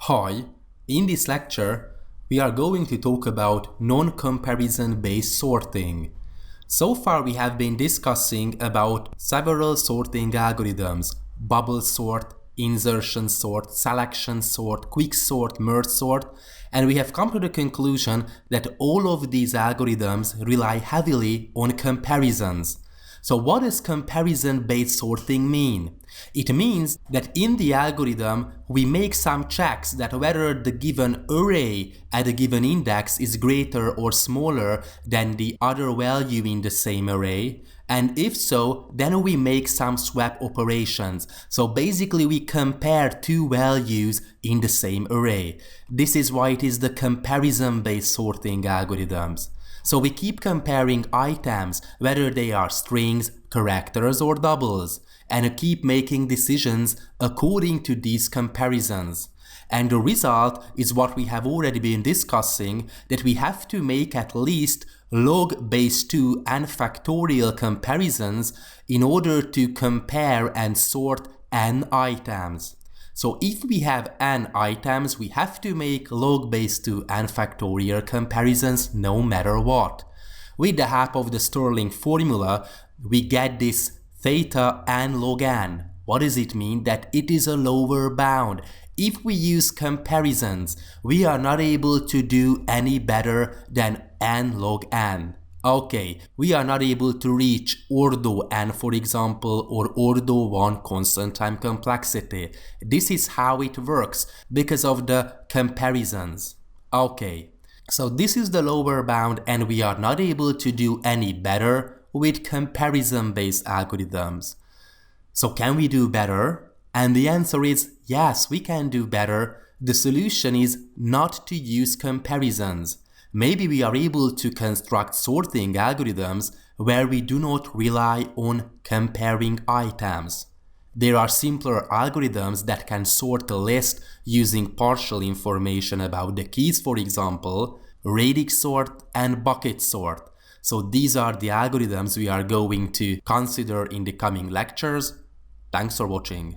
Hi, in this lecture, we are going to talk about non-comparison based sorting. So far we have been discussing about several sorting algorithms: bubble sort, insertion sort, selection sort, quick sort, merge sort, and we have come to the conclusion that all of these algorithms rely heavily on comparisons. So what does comparison-based sorting mean? It means that in the algorithm, we make some checks that whether the given array at a given index is greater or smaller than the other value in the same array, and if so, then we make some swap operations. So basically we compare two values in the same array. This is why it is the comparison-based sorting algorithms. So we keep comparing items, whether they are strings, characters, or doubles, and keep making decisions according to these comparisons. And the result is what we have already been discussing, that we have to make at least log base 2 and factorial comparisons in order to compare and sort n items. So if we have n items, we have to make log base 2 and factorial comparisons no matter what. With the help of the Stirling formula, we get this theta n log n. What does it mean? That it is a lower bound. If we use comparisons, we are not able to do any better than n log n. Okay, we are not able to reach ordo n, for example, or ordo 1 constant time complexity. This is how it works because of the comparisons. Okay, so this is the lower bound and we are not able to do any better with comparison-based algorithms. So can we do better? And the answer is yes, we can do better. The solution is not to use comparisons. Maybe we are able to construct sorting algorithms where we do not rely on comparing items. There are simpler algorithms that can sort a list using partial information about the keys, for example, radix sort and bucket sort. So these are the algorithms we are going to consider in the coming lectures. Thanks for watching.